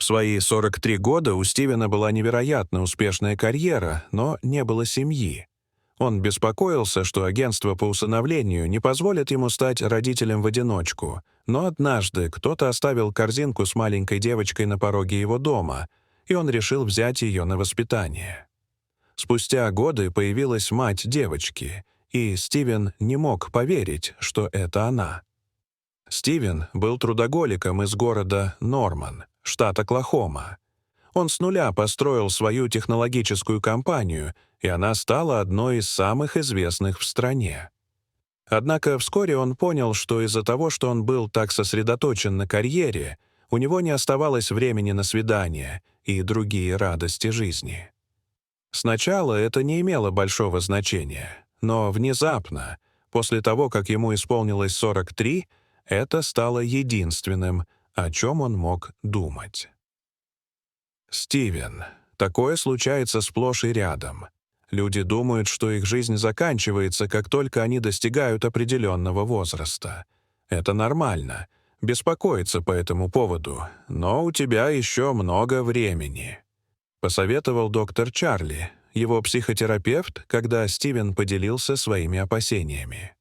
В свои 43 года у Стивена была невероятно успешная карьера, но не было семьи. Он беспокоился, что агентство по усыновлению не позволит ему стать родителем в одиночку, но однажды кто-то оставил корзинку с маленькой девочкой на пороге его дома, и он решил взять ее на воспитание. Спустя годы появилась мать девочки, и Стивен не мог поверить, что это она. Стивен был трудоголиком из города Норман, штат Оклахома. Он с нуля построил свою технологическую компанию, и она стала одной из самых известных в стране. Однако вскоре он понял, что из-за того, что он был так сосредоточен на карьере, у него не оставалось времени на свидания и другие радости жизни. Сначала это не имело большого значения, но внезапно, после того, как ему исполнилось 43, это стало единственным, о чем он мог думать. Стивен. Такое случается сплошь и рядом. Люди думают, что их жизнь заканчивается, как только они достигают определенного возраста. Это нормально. Беспокоиться по этому поводу. Но у тебя еще много времени. Посоветовал доктор Чарли, его психотерапевт, когда Стивен поделился своими опасениями.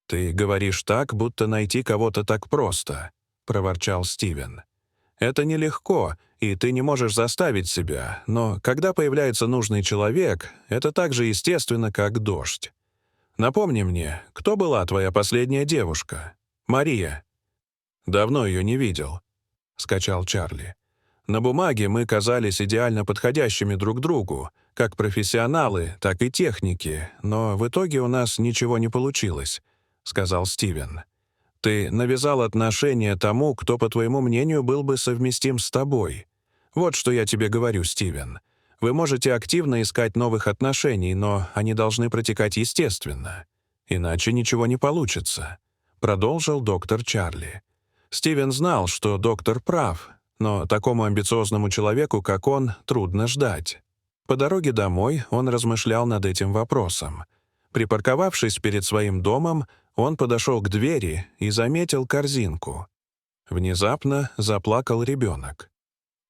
«Ты говоришь так, будто найти кого-то так просто», — проворчал Стивен. «Это нелегко, и ты не можешь заставить себя, но когда появляется нужный человек, это так же естественно, как дождь. Напомни мне, кто была твоя последняя девушка? Мария». «Давно ее не видел», — скачал Чарли. «На бумаге мы казались идеально подходящими друг другу, как профессионалы, так и техники, но в итоге у нас ничего не получилось», — сказал Стивен. «Ты навязал отношения тому, кто, по твоему мнению, был бы совместим с тобой. Вот что я тебе говорю, Стивен. Вы можете активно искать новых отношений, но они должны протекать естественно. Иначе ничего не получится», — продолжил доктор Чарли. Стивен знал, что доктор прав, но такому амбициозному человеку, как он, трудно ждать. По дороге домой он размышлял над этим вопросом. Припарковавшись перед своим домом, он подошел к двери и заметил корзинку. Внезапно заплакал ребенок.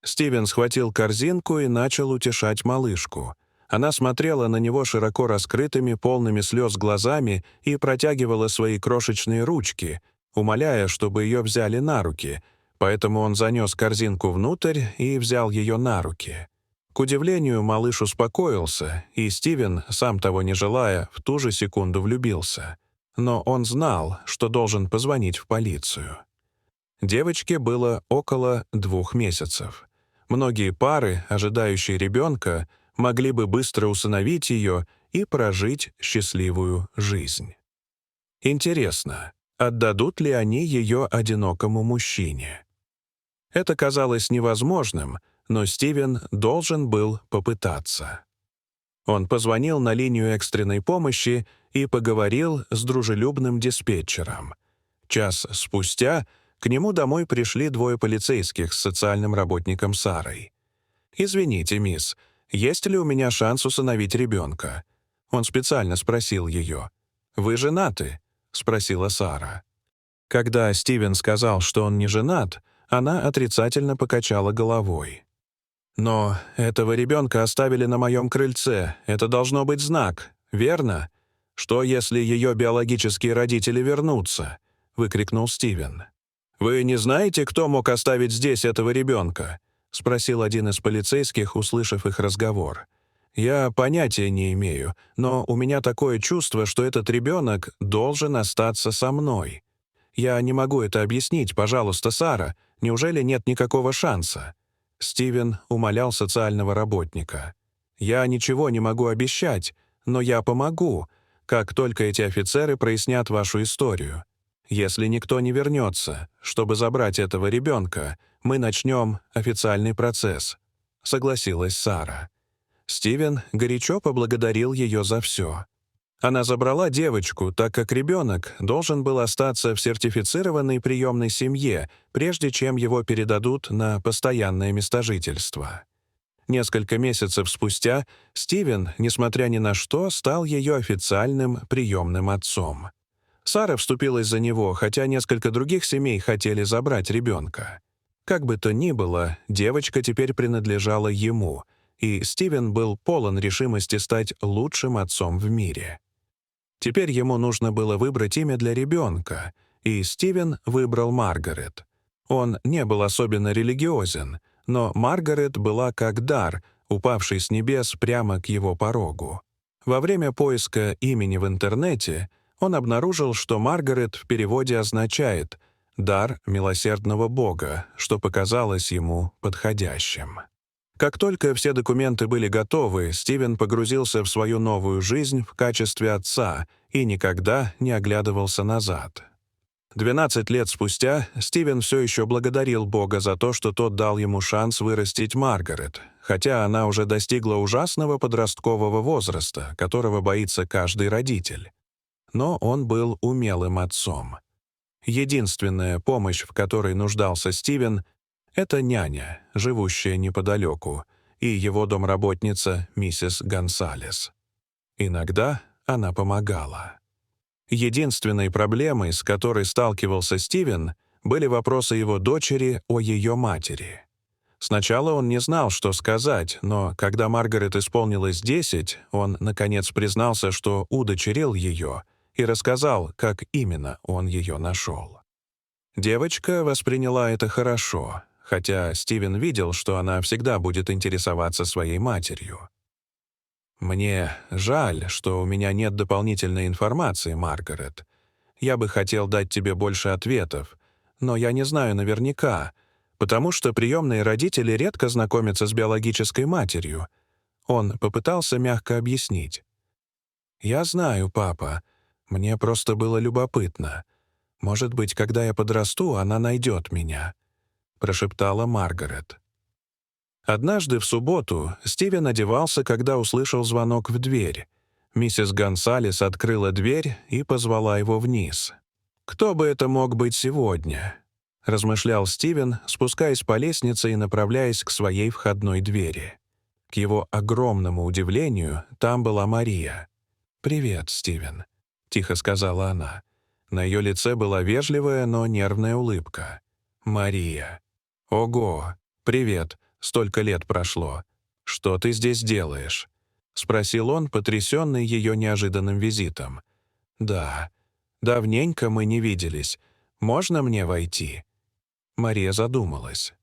Стивен схватил корзинку и начал утешать малышку. Она смотрела на него широко раскрытыми, полными слез глазами и протягивала свои крошечные ручки, умоляя, чтобы ее взяли на руки, поэтому он занес корзинку внутрь и взял ее на руки. К удивлению, малыш успокоился, и Стивен, сам того не желая, в ту же секунду влюбился. Но он знал, что должен позвонить в полицию. Девочке было около 2 месяцев. Многие пары, ожидающие ребенка, могли бы быстро усыновить ее и прожить счастливую жизнь. Интересно, отдадут ли они ее одинокому мужчине? Это казалось невозможным, но Стивен должен был попытаться. Он позвонил на линию экстренной помощи и поговорил с дружелюбным диспетчером. Час спустя к нему домой пришли 2 полицейских с социальным работником Сарой. «Извините, мисс, есть ли у меня шанс усыновить ребенка?» Он специально спросил ее. «Вы женаты?» — спросила Сара. Когда Стивен сказал, что он не женат, она отрицательно покачала головой. «Но этого ребенка оставили на моем крыльце. Это должно быть знак, верно? Что, если ее биологические родители вернутся?» — выкрикнул Стивен. «Вы не знаете, кто мог оставить здесь этого ребенка?» — спросил один из полицейских, услышав их разговор. «Я понятия не имею, но у меня такое чувство, что этот ребенок должен остаться со мной. Я не могу это объяснить, пожалуйста, Сара, неужели нет никакого шанса?» Стивен умолял социального работника. «Я ничего не могу обещать, но я помогу, как только эти офицеры прояснят вашу историю. Если никто не вернется, чтобы забрать этого ребенка, мы начнем официальный процесс», — согласилась Сара. Стивен горячо поблагодарил ее за все. Она забрала девочку, так как ребенок должен был остаться в сертифицированной приемной семье, прежде чем его передадут на постоянное местожительство. Несколько месяцев спустя Стивен, несмотря ни на что, стал ее официальным приемным отцом. Сара вступилась за него, хотя несколько других семей хотели забрать ребенка. Как бы то ни было, девочка теперь принадлежала ему, и Стивен был полон решимости стать лучшим отцом в мире. Теперь ему нужно было выбрать имя для ребенка, и Стивен выбрал Маргарет. Он не был особенно религиозен, но Маргарет была как дар, упавший с небес прямо к его порогу. Во время поиска имени в интернете он обнаружил, что Маргарет в переводе означает «дар милосердного Бога», что показалось ему подходящим. Как только все документы были готовы, Стивен погрузился в свою новую жизнь в качестве отца и никогда не оглядывался назад. 12 лет спустя Стивен все еще благодарил Бога за то, что тот дал ему шанс вырастить Маргарет, хотя она уже достигла ужасного подросткового возраста, которого боится каждый родитель. Но он был умелым отцом. Единственная помощь, в которой нуждался Стивен, это няня, живущая неподалеку, и его домработница миссис Гонсалес. Иногда она помогала. Единственной проблемой, с которой сталкивался Стивен, были вопросы его дочери о ее матери. Сначала он не знал, что сказать, но когда Маргарет исполнилось 10, он, наконец, признался, что удочерил ее, и рассказал, как именно он ее нашел. Девочка восприняла это хорошо, хотя Стивен видел, что она всегда будет интересоваться своей матерью. «Мне жаль, что у меня нет дополнительной информации, Маргарет. Я бы хотел дать тебе больше ответов, но я не знаю наверняка, потому что приемные родители редко знакомятся с биологической матерью». Он попытался мягко объяснить. «Я знаю, папа. Мне просто было любопытно. Может быть, когда я подрасту, она найдет меня», — прошептала Маргарет. Однажды в субботу Стивен одевался, когда услышал звонок в дверь. Миссис Гонсалес открыла дверь и позвала его вниз. «Кто бы это мог быть сегодня?» — размышлял Стивен, спускаясь по лестнице и направляясь к своей входной двери. К его огромному удивлению, там была Мария. «Привет, Стивен», — тихо сказала она. На ее лице была вежливая, но нервная улыбка. «Мария. Ого, привет. Столько лет прошло. Что ты здесь делаешь?» — спросил он, потрясенный ее неожиданным визитом. «Да. Давненько мы не виделись. Можно мне войти?» Мария задумалась.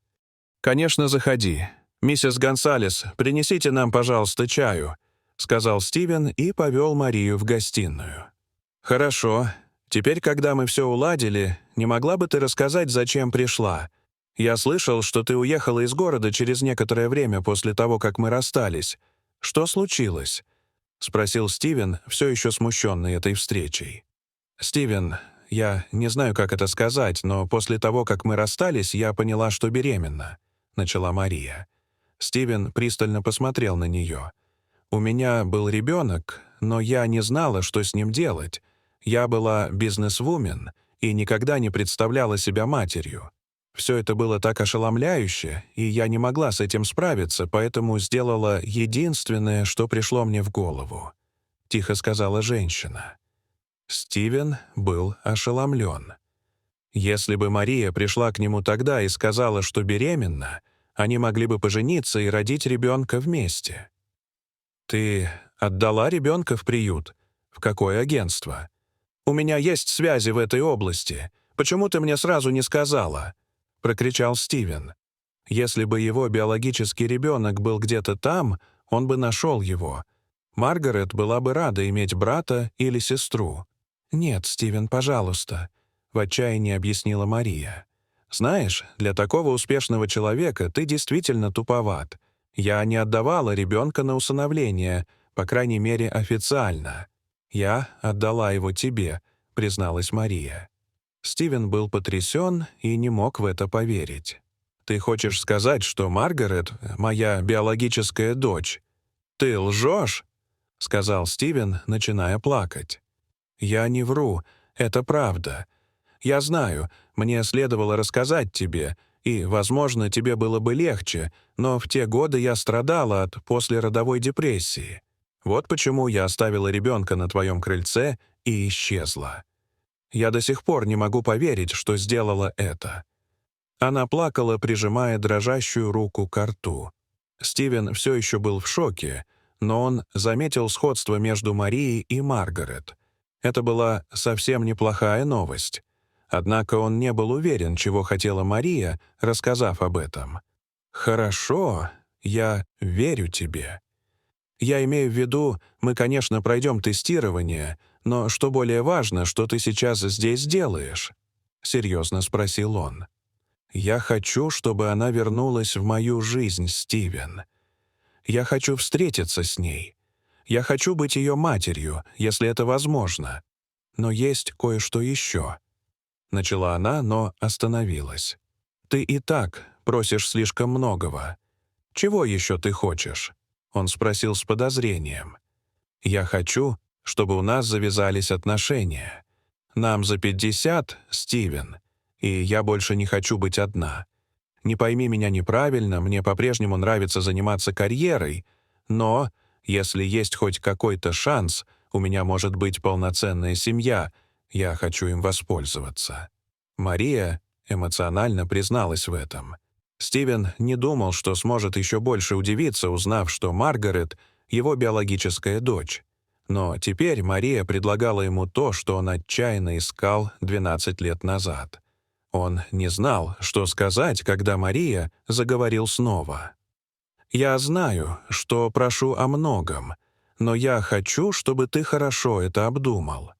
«Конечно, заходи. Миссис Гонсалес, принесите нам, пожалуйста, чаю», — сказал Стивен и повел Марию в гостиную. «Хорошо. Теперь, когда мы все уладили, не могла бы ты рассказать, зачем пришла? Я слышал, что ты уехала из города через некоторое время после того, как мы расстались. Что случилось?» — спросил Стивен, все еще смущенный этой встречей. «Стивен, я не знаю, как это сказать, но после того, как мы расстались, я поняла, что беременна», — начала Мария. Стивен пристально посмотрел на нее. «У меня был ребенок, но я не знала, что с ним делать. Я была бизнесвумен и никогда не представляла себя матерью. Все это было так ошеломляюще, и я не могла с этим справиться, поэтому сделала единственное, что пришло мне в голову», — тихо сказала женщина. Стивен был ошеломлен. Если бы Мария пришла к нему тогда и сказала, что беременна, они могли бы пожениться и родить ребенка вместе. «Ты отдала ребенка в приют? В какое агентство? У меня есть связи в этой области. Почему ты мне сразу не сказала?» — прокричал Стивен. Если бы его биологический ребенок был где-то там, он бы нашел его. Маргарет была бы рада иметь брата или сестру. «Нет, Стивен, пожалуйста», — в отчаянии объяснила Мария. «Знаешь, для такого успешного человека ты действительно туповат. Я не отдавала ребенка на усыновление, по крайней мере, официально. Я отдала его тебе», — призналась Мария. Стивен был потрясен и не мог в это поверить. «Ты хочешь сказать, что Маргарет — моя биологическая дочь? Ты лжешь?» — сказал Стивен, начиная плакать. «Я не вру, это правда. Я знаю, мне следовало рассказать тебе, и, возможно, тебе было бы легче, но в те годы я страдала от послеродовой депрессии. Вот почему я оставила ребенка на твоем крыльце и исчезла. Я до сих пор не могу поверить, что сделала это». Она плакала, прижимая дрожащую руку к рту. Стивен все еще был в шоке, но он заметил сходство между Марией и Маргарет. Это была совсем неплохая новость. Однако он не был уверен, чего хотела Мария, рассказав об этом. «Хорошо, я верю тебе. Я имею в виду, мы, конечно, пройдем тестирование, но что более важно, что ты сейчас здесь делаешь?» — серьезно спросил он. «Я хочу, чтобы она вернулась в мою жизнь, Стивен. Я хочу встретиться с ней. Я хочу быть ее матерью, если это возможно. Но есть кое-что еще». Начала она, но остановилась. «Ты и так просишь слишком многого. Чего еще ты хочешь?» Он спросил с подозрением. «Я хочу, чтобы у нас завязались отношения. Нам за 50, Стивен, и я больше не хочу быть одна. Не пойми меня неправильно, мне по-прежнему нравится заниматься карьерой, но, если есть хоть какой-то шанс, у меня может быть полноценная семья, я хочу им воспользоваться». Мария эмоционально призналась в этом. Стивен не думал, что сможет еще больше удивиться, узнав, что Маргарет — его биологическая дочь. Но теперь Мария предлагала ему то, что он отчаянно искал 12 лет назад. Он не знал, что сказать, когда Мария заговорил снова. «Я знаю, что прошу о многом, но я хочу, чтобы ты хорошо это обдумал.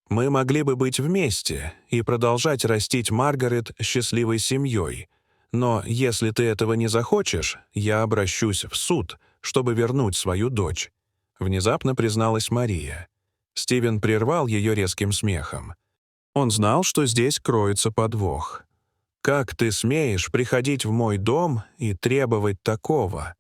Мы могли бы быть вместе и продолжать растить Маргарет счастливой семьей, но если ты этого не захочешь, я обращусь в суд, чтобы вернуть свою дочь», — внезапно призналась Мария. Стивен прервал ее резким смехом. Он знал, что здесь кроется подвох. «Как ты смеешь приходить в мой дом и требовать такого?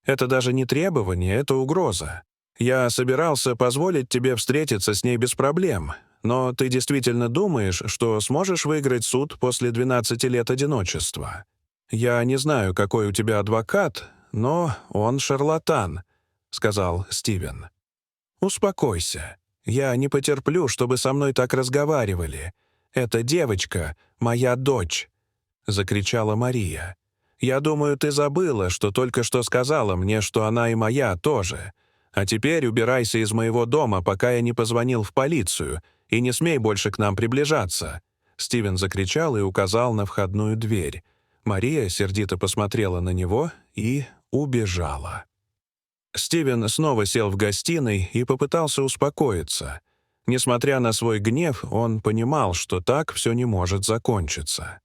Это даже не требование, это угроза. Я собирался позволить тебе встретиться с ней без проблем, но ты действительно думаешь, что сможешь выиграть суд после 12 лет одиночества? Я не знаю, какой у тебя адвокат, но он шарлатан», — сказал Стивен. «Успокойся. Я не потерплю, чтобы со мной так разговаривали. Эта девочка — моя дочь», — закричала Мария. «Я думаю, ты забыла, что только что сказала мне, что она и моя тоже. А теперь убирайся из моего дома, пока я не позвонил в полицию, и не смей больше к нам приближаться». Стивен закричал и указал на входную дверь. Мария сердито посмотрела на него и убежала. Стивен снова сел в гостиной и попытался успокоиться. Несмотря на свой гнев, он понимал, что так все не может закончиться.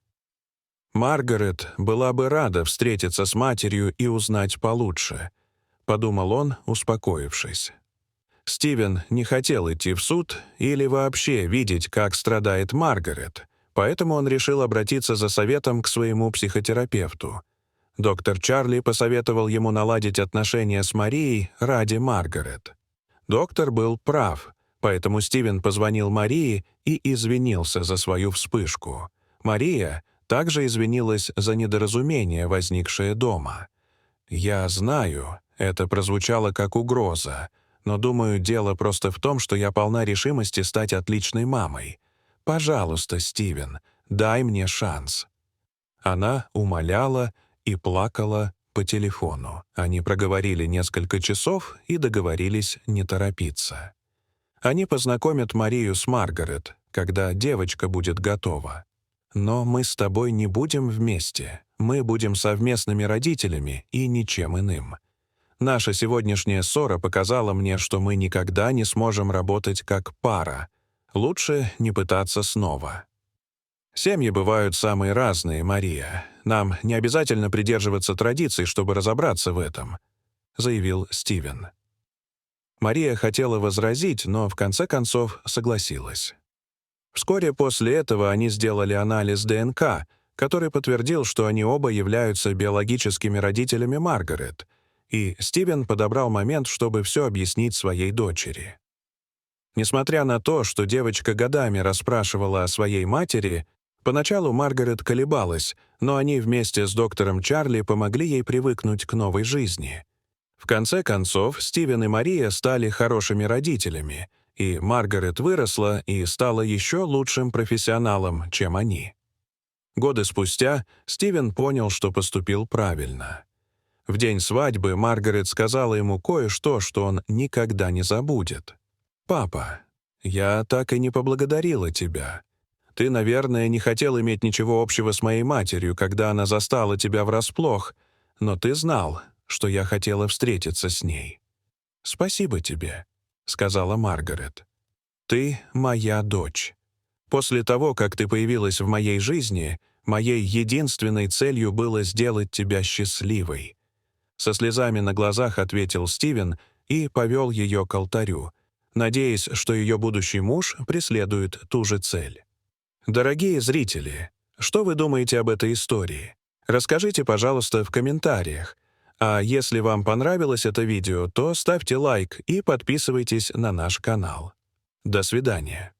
«Маргарет была бы рада встретиться с матерью и узнать получше», — подумал он, успокоившись. Стивен не хотел идти в суд или вообще видеть, как страдает Маргарет, поэтому он решил обратиться за советом к своему психотерапевту. Доктор Чарли посоветовал ему наладить отношения с Марией ради Маргарет. Доктор был прав, поэтому Стивен позвонил Марии и извинился за свою вспышку. Мария также извинилась за недоразумение, возникшее дома. «Я знаю, это прозвучало как угроза, но, думаю, дело просто в том, что я полна решимости стать отличной мамой. Пожалуйста, Стивен, дай мне шанс». Она умоляла и плакала по телефону. Они проговорили несколько часов и договорились не торопиться. Они познакомят Марию с Маргарет, когда девочка будет готова. «Но мы с тобой не будем вместе. Мы будем совместными родителями и ничем иным. Наша сегодняшняя ссора показала мне, что мы никогда не сможем работать как пара. Лучше не пытаться снова». «Семьи бывают самые разные, Мария. Нам не обязательно придерживаться традиций, чтобы разобраться в этом», — заявил Стивен. Мария хотела возразить, но в конце концов согласилась. Вскоре после этого они сделали анализ ДНК, который подтвердил, что они оба являются биологическими родителями Маргарет, и Стивен подобрал момент, чтобы все объяснить своей дочери. Несмотря на то, что девочка годами расспрашивала о своей матери, поначалу Маргарет колебалась, но они вместе с доктором Чарли помогли ей привыкнуть к новой жизни. В конце концов, Стивен и Мария стали хорошими родителями, и Маргарет выросла и стала еще лучшим профессионалом, чем они. Годы спустя Стивен понял, что поступил правильно. В день свадьбы Маргарет сказала ему кое-что, что он никогда не забудет. «Папа, я так и не поблагодарила тебя. Ты, наверное, не хотел иметь ничего общего с моей матерью, когда она застала тебя врасплох, но ты знал, что я хотела встретиться с ней. Спасибо тебе», — сказала Маргарет. «Ты моя дочь. После того, как ты появилась в моей жизни, моей единственной целью было сделать тебя счастливой». Со слезами на глазах ответил Стивен и повел ее к алтарю, надеясь, что ее будущий муж преследует ту же цель. Дорогие зрители, что вы думаете об этой истории? Расскажите, пожалуйста, в комментариях. А если вам понравилось это видео, то ставьте лайк и подписывайтесь на наш канал. До свидания.